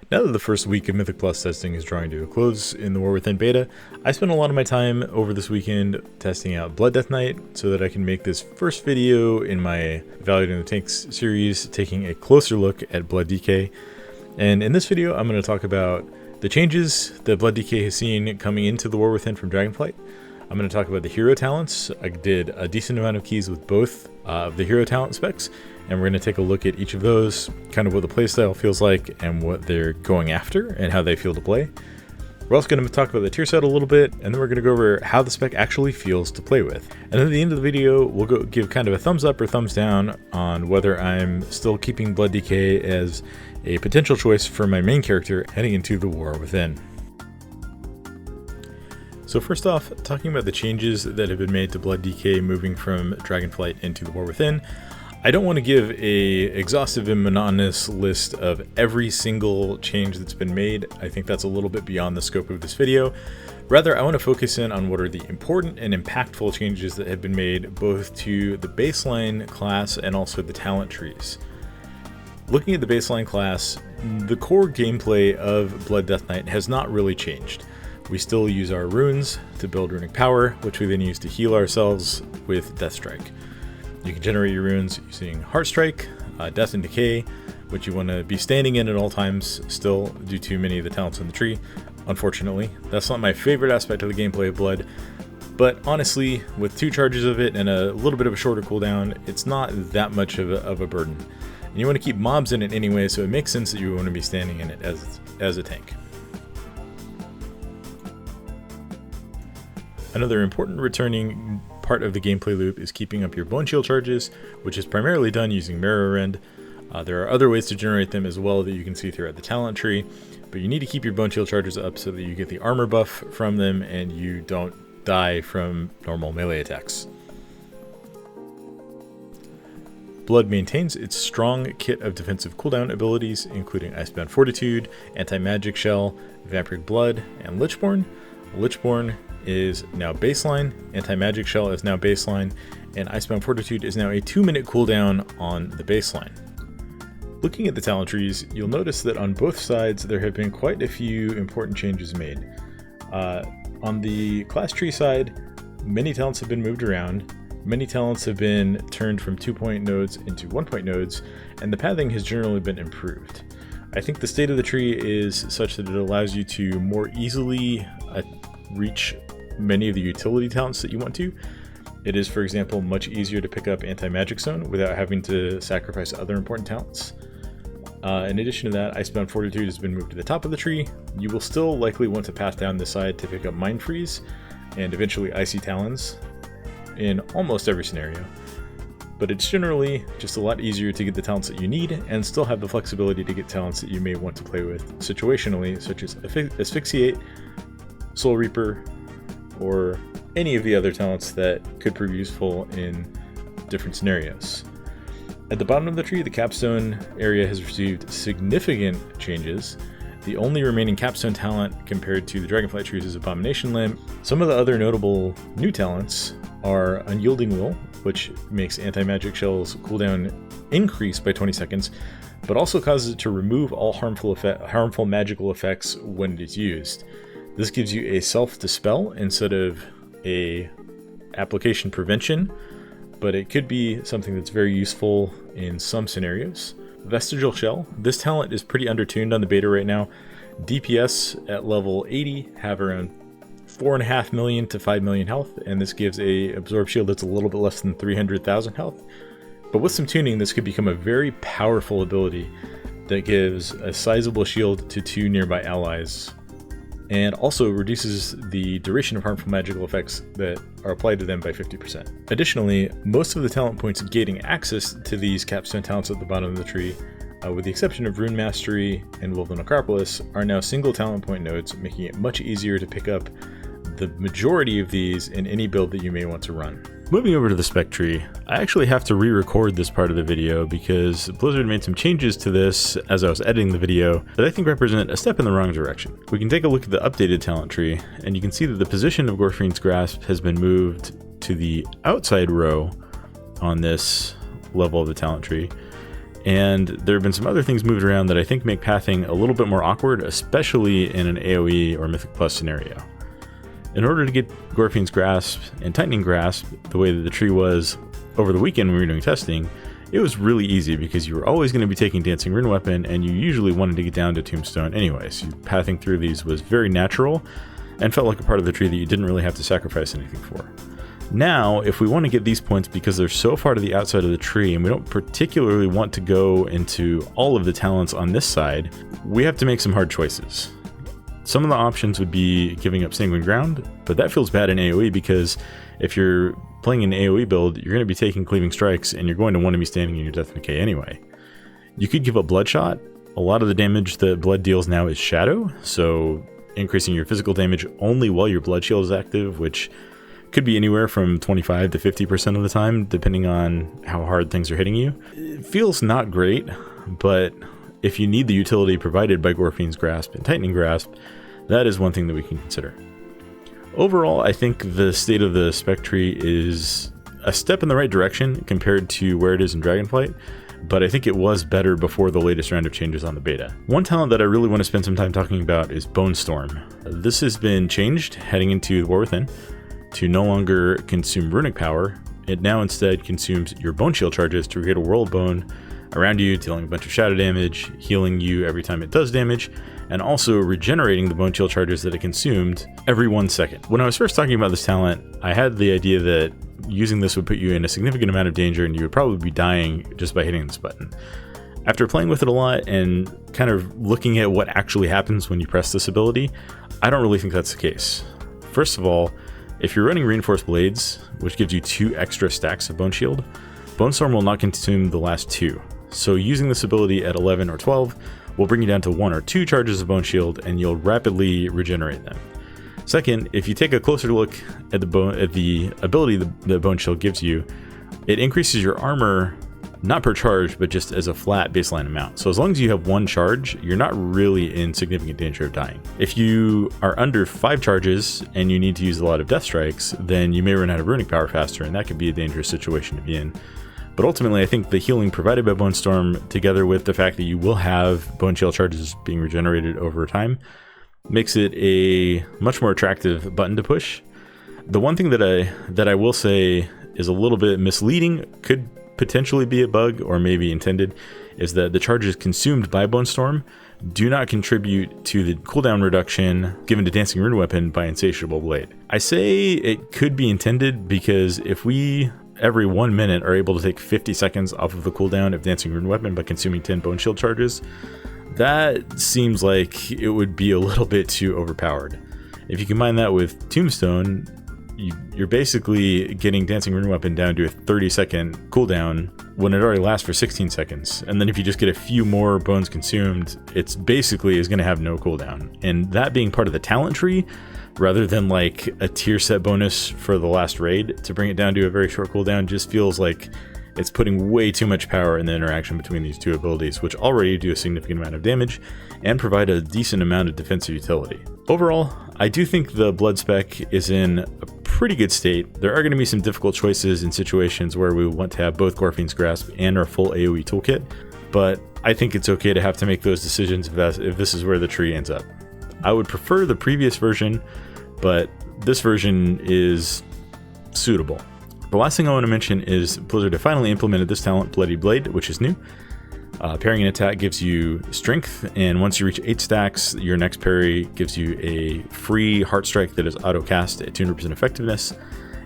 Now that the first week of Mythic Plus testing is drawing to a close in the War Within beta, I spent a lot of my time over this weekend testing out Blood Death Knight so that I can make this first video in my Evaluating the Tanks series taking a closer look at Blood DK. And in this video, I'm going to talk about the changes that Blood DK has seen coming into the War Within from Dragonflight. I'm going to talk about the hero talents. I did a decent amount of keys with both of the hero talent specs, and we're going to take a look at each of those, kind of what the playstyle feels like and what they're going after and how they feel to play. We're also going to talk about the tier set a little bit, and then we're going to go over how the spec actually feels to play with. And then at the end of the video, we'll go give kind of a thumbs up or thumbs down on whether I'm still keeping Blood DK as a potential choice for my main character heading into the War Within. So first off, talking about the changes that have been made to Blood DK moving from Dragonflight into the War Within, I don't want to give a exhaustive and monotonous list of every single change that's been made. I think that's a little bit beyond the scope of this video. Rather, I want to focus in on what are the important and impactful changes that have been made both to the baseline class and also the talent trees. Looking at the baseline class, the core gameplay of Blood Death Knight has not really changed. We still use our runes to build runic power, which we then use to heal ourselves with Death Strike. You can generate your runes using Heart Strike, Death and Decay, which you want to be standing in at all times still due to many of the talents in the tree. Unfortunately, that's not my favorite aspect of the gameplay of Blood, but honestly, with 2 charges of it and a little bit of a shorter cooldown, it's not that much of a burden. And you want to keep mobs in it anyway, so it makes sense that you want to be standing in it as a tank. Another important returning part of the gameplay loop is keeping up your bone shield charges, which is primarily done using Marrow Rend. There are other ways to generate them as well that you can see throughout the talent tree, but you need to keep your bone shield charges up so that you get the armor buff from them and you don't die from normal melee attacks. Blood maintains its strong kit of defensive cooldown abilities, including Icebound Fortitude, Anti-Magic Shell, Vampiric Blood, and Lichborn. Lichborn is now baseline, Anti-Magic Shell is now baseline, and Icebound Fortitude is now a 2-minute cooldown on the baseline. Looking at the talent trees, you'll notice that on both sides there have been quite a few important changes made. On the class tree side, many talents have been moved around, many talents have been turned from 2-point nodes into 1-point nodes, and the pathing has generally been improved. I think the state of the tree is such that it allows you to more easily reach many of the utility talents that you want to. It is, for example, much easier to pick up Anti-Magic Zone without having to sacrifice other important talents. In addition to that, Icebound Fortitude has been moved to the top of the tree. You will still likely want to path down this side to pick up Mind Freeze and eventually Icy Talons in almost every scenario. But it's generally just a lot easier to get the talents that you need and still have the flexibility to get talents that you may want to play with situationally, such as Asphyxiate, Soul Reaper, or any of the other talents that could prove useful in different scenarios. At the bottom of the tree, the capstone area has received significant changes. The only remaining capstone talent compared to the Dragonflight trees is Abomination Limb. Some of the other notable new talents are Unyielding Will, which makes Anti-Magic Shell's cooldown increase by 20 seconds, but also causes it to remove all harmful magical effects when it is used. This gives you a self-dispel instead of a application prevention, but it could be something that's very useful in some scenarios. Vestigial Shell. This talent is pretty undertuned on the beta right now. DPS at level 80 have around 4.5 million to 5 million health, and this gives a Absorb Shield that's a little bit less than 300,000 health. But with some tuning, this could become a very powerful ability that gives a sizable shield to 2 nearby allies, and also reduces the duration of harmful magical effects that are applied to them by 50%. Additionally, most of the talent points gating access to these capstone talents at the bottom of the tree, with the exception of Rune Mastery and Woven Acropolis, are now single talent point nodes, making it much easier to pick up the majority of these in any build that you may want to run. Moving over to the spec tree, I actually have to re-record this part of the video because Blizzard made some changes to this as I was editing the video that I think represent a step in the wrong direction. We can take a look at the updated talent tree, and you can see that the position of Gorfreen's Grasp has been moved to the outside row on this level of the talent tree, And there have been some other things moved around that I think make pathing a little bit more awkward, especially in an AoE or Mythic Plus scenario. In order to get Gorfine's Grasp and Tightening Grasp the way that the tree was over the weekend when we were doing testing, it was really easy because you were always going to be taking Dancing Rune Weapon, and you usually wanted to get down to Tombstone anyways. Pathing through these was very natural and felt like a part of the tree that you didn't really have to sacrifice anything for. Now, if we want to get these points because they're so far to the outside of the tree and we don't particularly want to go into all of the talents on this side, we have to make some hard choices. Some of the options would be giving up Sanguine Ground, but that feels bad in AoE because if you're playing an AoE build, you're going to be taking Cleaving Strikes and you're going to want to be standing in your Death and Decay anyway. You could give up Bloodshot. A lot of the damage that Blood deals now is Shadow, so increasing your physical damage only while your Blood Shield is active, which could be anywhere from 25 to 50% of the time, depending on how hard things are hitting you. It feels not great, but if you need the utility provided by Gorfine's Grasp and Tightening Grasp, that is one thing that we can consider. Overall, I think the state of the Spec Tree is a step in the right direction compared to where it is in Dragonflight, but I think it was better before the latest round of changes on the beta. One talent that I really want to spend some time talking about is Bone Storm. This has been changed heading into the War Within to no longer consume runic power. It now instead consumes your bone shield charges to create a world bone around you, dealing a bunch of shadow damage, healing you every time it does damage, and also regenerating the bone shield charges that it consumed every 1 second. When I was first talking about this talent, I had the idea that using this would put you in a significant amount of danger and you would probably be dying just by hitting this button. After playing with it a lot and kind of looking at what actually happens when you press this ability, I don't really think that's the case. First of all, if you're running Reinforced Blades, which gives you 2 extra stacks of Bone Shield, Bone Storm will not consume the last 2. So using this ability at 11 or 12 will bring you down to 1 or 2 charges of Bone Shield, and you'll rapidly regenerate them. Second, if you take a closer look at the ability the Bone Shield gives you, it increases your armor not per charge, but just as a flat baseline amount. So as long as you have 1 charge, you're not really in significant danger of dying. If you are under 5 charges and you need to use a lot of Death Strikes, then you may run out of runic power faster, and that could be a dangerous situation to be in. But ultimately, I think the healing provided by Bone Storm, together with the fact that you will have Bone Shield charges being regenerated over time, makes it a much more attractive button to push. The one thing that I will say is a little bit misleading, could potentially be a bug or maybe intended, is that the charges consumed by Bone Storm do not contribute to the cooldown reduction given to Dancing Rune Weapon by Insatiable Blade. I say it could be intended because if we every 1 minute are able to take 50 seconds off of the cooldown of Dancing Rune Weapon by consuming 10 Bone Shield charges, that seems like it would be a little bit too overpowered. If you combine that with Tombstone, you're basically getting Dancing Rune Weapon down to a 30-second cooldown when it already lasts for 16 seconds. And then if you just get a few more bones consumed, it's basically is going to have no cooldown. And that being part of the talent tree, rather than like a tier set bonus for the last raid to bring it down to a very short cooldown, just feels like it's putting way too much power in the interaction between these two abilities, which already do a significant amount of damage and provide a decent amount of defensive utility. Overall, I do think the Blood spec is in a pretty good state. There are going to be some difficult choices in situations where we want to have both Gorfine's Grasp and our full AoE toolkit, but I think it's okay to have to make those decisions if this is where the tree ends up. I would prefer the previous version, but this version is suitable. The last thing I want to mention is Blizzard have finally implemented this talent, Bloody Blade, which is new. Parrying an attack gives you strength, and once you reach 8 stacks, your next parry gives you a free Heart Strike that is auto-cast at 200% effectiveness,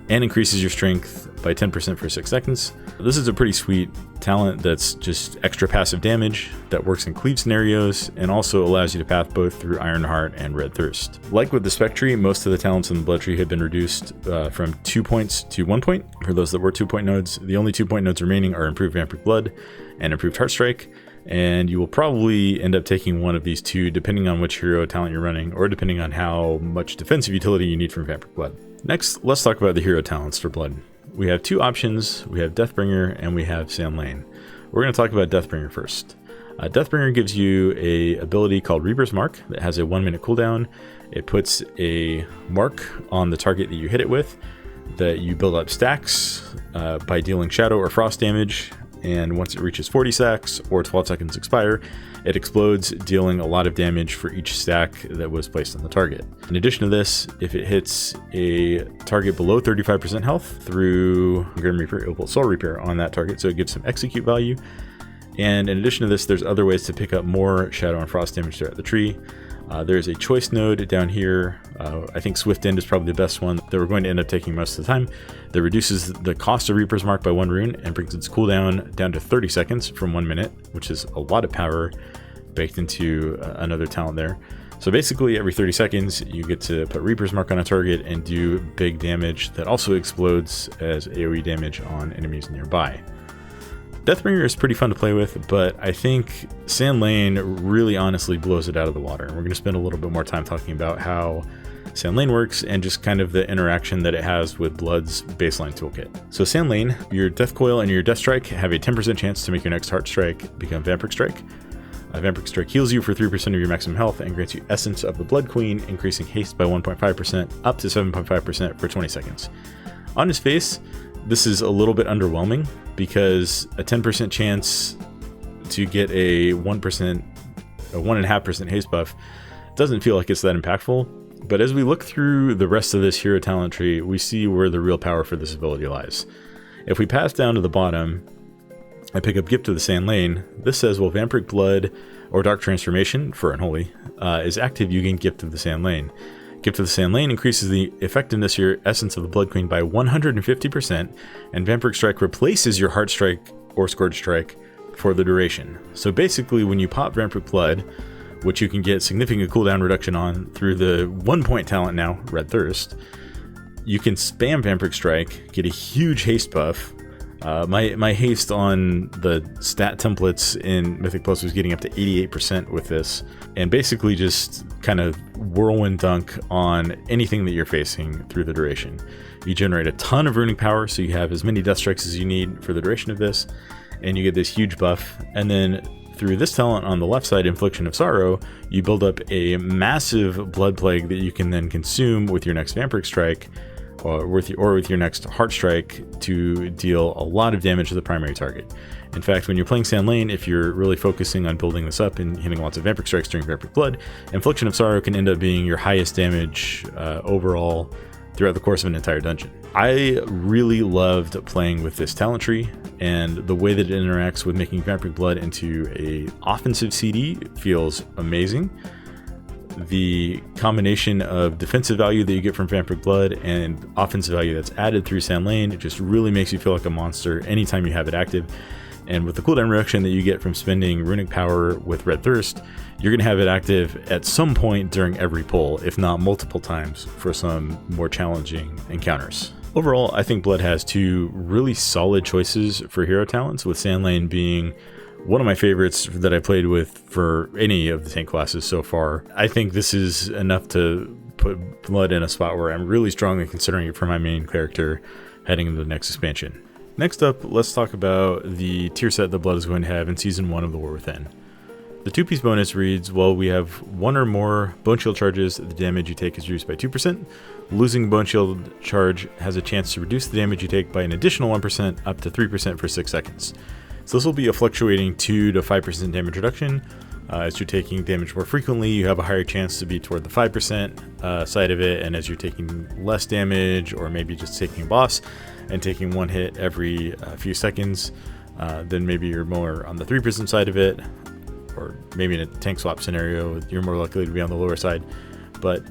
and increases your strength by 10% for 6 seconds. This is a pretty sweet talent that's just extra passive damage that works in cleave scenarios and also allows you to path both through Ironheart and Red Thirst. Like with the Spec Tree, most of the talents in the Blood Tree have been reduced from 2 points to 1 point for those that were 2-point nodes. The only 2-point nodes remaining are Improved Vampiric Blood and Improved Heart Strike, and you will probably end up taking one of these two depending on which hero talent you're running, or depending on how much defensive utility you need from Vampiric Blood. Next, let's talk about the hero talents for Blood. We have 2 options. We have Deathbringer and we have Sand Lane. We're going to talk about Deathbringer first. Deathbringer gives you a ability called Reaper's Mark that has a 1-minute cooldown. It puts a mark on the target that you hit it with that you build up stacks by dealing shadow or frost damage, and once it reaches 40 stacks or 12 seconds expire, it explodes, dealing a lot of damage for each stack that was placed on the target. In addition to this, if it hits a target below 35% health through Grim Reaper, it will put Soul Reaper on that target, so it gives some execute value. And in addition to this, there's other ways to pick up more Shadow and Frost damage throughout the tree. There's a choice node down here. I think Swift End is probably the best one that we're going to end up taking most of the time. That reduces the cost of Reaper's Mark by 1 rune and brings its cooldown down to 30 seconds from 1 minute, which is a lot of power baked into another talent there. So basically every 30 seconds you get to put Reaper's Mark on a target and do big damage that also explodes as AoE damage on enemies nearby. Deathbringer is pretty fun to play with, but I think Sand Lane really honestly blows it out of the water. We're going to spend a little bit more time talking about how Sand Lane works and just kind of the interaction that it has with Blood's baseline toolkit. So Sand Lane, your Death Coil and your Death Strike have a 10% chance to make your next Heart Strike become Vampiric Strike. Vampiric Strike heals you for 3% of your maximum health and grants you Essence of the Blood Queen, increasing haste by 1.5% up to 7.5% for 20 seconds. On his face, this is a little bit underwhelming because a 10% chance to get a 1.5% haste buff doesn't feel like it's that impactful. But as we look through the rest of this hero talent tree, we see where the real power for this ability lies. If we pass down to the bottom and pick up Gift of the Sand Lane, this says, well, Vampiric Blood or Dark Transformation for Unholy is active, you gain Gift of the Sand Lane. Gift of the Sand Lane increases the effectiveness of your Essence of the Blood Queen by 150%, and Vampiric Strike replaces your Heart Strike or Scourge Strike for the duration. So basically, when you pop Vampiric Blood, which you can get significant cooldown reduction on through the 1-point talent now, Red Thirst, you can spam Vampiric Strike, get a huge haste buff. My haste on the stat templates in Mythic Plus was getting up to 88% with this, and basically just kind of whirlwind dunk on anything that you're facing through the duration. You generate a ton of runing power, so you have as many Death Strikes as you need for the duration of this, and you get this huge buff. And then through this talent on the left side, Infliction of Sorrow, you build up a massive Blood Plague that you can then consume with your next Vampiric Strike, or with your next Heart Strike to deal a lot of damage to the primary target. In fact, when you're playing Sand Lane, if you're really focusing on building this up and hitting lots of Vampiric Strikes during Vampiric Blood, Infliction of Sorrow can end up being your highest damage overall throughout the course of an entire dungeon. I really loved playing with this talent tree, and the way that it interacts with making Vampiric Blood into a offensive CD feels amazing. The combination of defensive value that you get from Vampiric Blood and offensive value that's added through Sand Lane, it just really makes you feel like a monster anytime you have it active. And with the cooldown reduction that you get from spending runic power with Red Thirst, you're going to have it active at some point during every pull, if not multiple times, for some more challenging encounters. Overall, I think Blood has two really solid choices for hero talents, with Sand Lane being one of my favorites that I played with for any of the tank classes so far. I think this is enough to put Blood in a spot where I'm really strongly considering it for my main character heading into the next expansion. Next up, let's talk about the tier set that Blood is going to have in Season 1 of The War Within. The 2-piece bonus reads, well, we have one or more Bone Shield charges, the damage you take is reduced by 2%. Losing Bone Shield charge has a chance to reduce the damage you take by an additional 1% up to 3% for 6 seconds. So this will be a fluctuating 2 to 5% damage reduction. As you're taking damage more frequently, you have a higher chance to be toward the 5% side of it, and as you're taking less damage, or maybe just taking a boss and taking one hit every few seconds, then maybe you're more on the 3% side of it, or maybe in a tank swap scenario, you're more likely to be on the lower side. But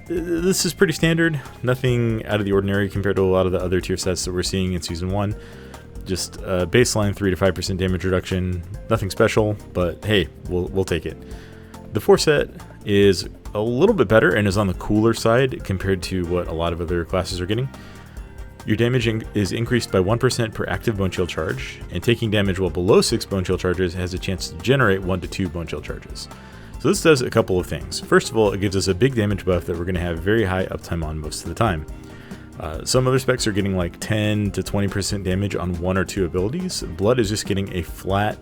this is pretty standard, nothing out of the ordinary compared to a lot of the other tier sets that we're seeing in Season 1. Just a baseline 3 to 5% damage reduction, nothing special, but hey, we'll take it. The 4 set is a little bit better and is on the cooler side compared to what a lot of other classes are getting. Your damage is increased by 1% per active Bone Shield charge, and taking damage while below 6 Bone Shield charges has a chance to generate 1 to 2 Bone Shield charges. So this does a couple of things. First of all, it gives us a big damage buff that we're going to have very high uptime on most of the time. Some other specs are getting like 10 to 20% damage on 1 or 2 abilities. Blood is just getting a flat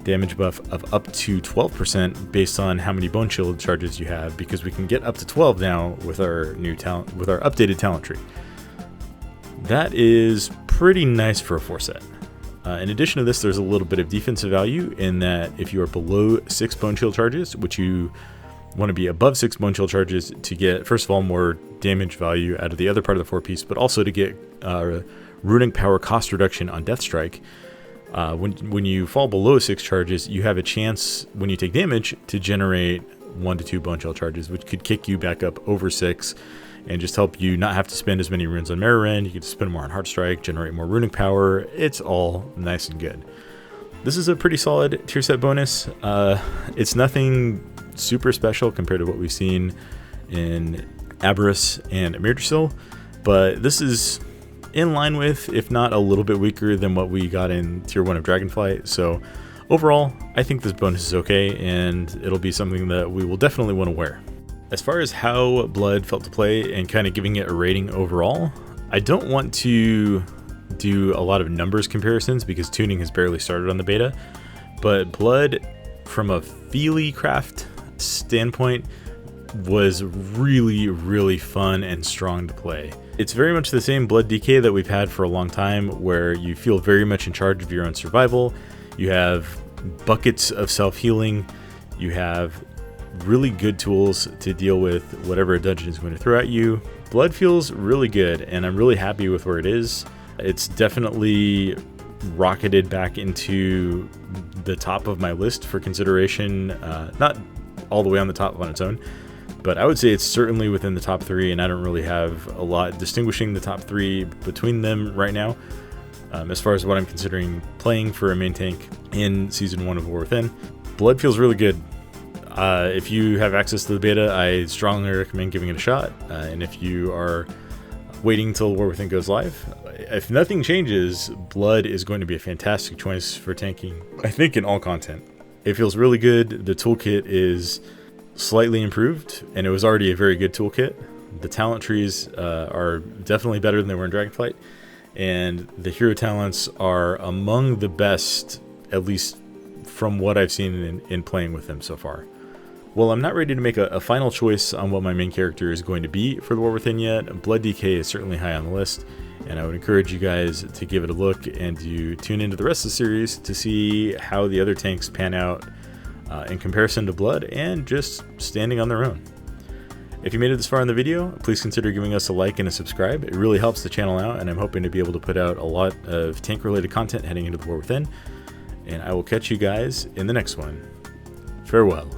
damage buff of up to 12% based on how many Bone Shield charges you have, because we can get up to 12 now with our new talent, with our updated talent tree. That is pretty nice for a 4 set. In addition to this, there's a little bit of defensive value in that if you are below 6 bone chill charges, which you want to be above 6 bone chill charges to get, first of all, more damage value out of the other part of the 4-piece, but also to get runic power cost reduction on Death Strike. When you fall below 6 charges, you have a chance when you take damage to generate 1 to 2 bone chill charges, which could kick you back up over 6 and just help you not have to spend as many runes on Mirror Rend. You can spend more on Heart Strike, generate more runic power. It's all nice and good. This is a pretty solid tier set bonus. It's nothing super special compared to what we've seen in Aberrus and Emirdrasil, but this is in line with, if not a little bit weaker than what we got in tier 1 of Dragonflight. So overall, I think this bonus is okay, and it'll be something that we will definitely want to wear. As far as how Blood felt to play and kind of giving it a rating overall, I don't want to do a lot of numbers comparisons because tuning has barely started on the beta, but Blood from a feely craft standpoint was really fun and strong to play. It's very much the same Blood DK that we've had for a long time, where you feel very much in charge of your own survival. You have buckets of self-healing. You have really good tools to deal with whatever a dungeon is going to throw at you. Blood feels really good, and I'm really happy with where it is. It's definitely rocketed back into the top of my list for consideration. Not all the way on the top on its own, but I would say it's certainly within the top 3, and I don't really have a lot distinguishing the top 3 between them right now. As far as what I'm considering playing for a main tank in Season 1 of War Within, Blood feels really good. If you have access to the beta, I strongly recommend giving it a shot. And if you are waiting until War Within goes live, if nothing changes, Blood is going to be a fantastic choice for tanking, I think, in all content. It feels really good. The toolkit is slightly improved, and it was already a very good toolkit. The talent trees are definitely better than they were in Dragonflight, and the hero talents are among the best, at least from what I've seen in playing with them so far. Well, I'm not ready to make a final choice on what my main character is going to be for the War Within yet. Blood DK is certainly high on the list, and I would encourage you guys to give it a look and to tune into the rest of the series to see how the other tanks pan out in comparison to Blood and just standing on their own. If you made it this far in the video, please consider giving us a like and a subscribe. It really helps the channel out, and I'm hoping to be able to put out a lot of tank-related content heading into the War Within. And I will catch you guys in the next one. Farewell.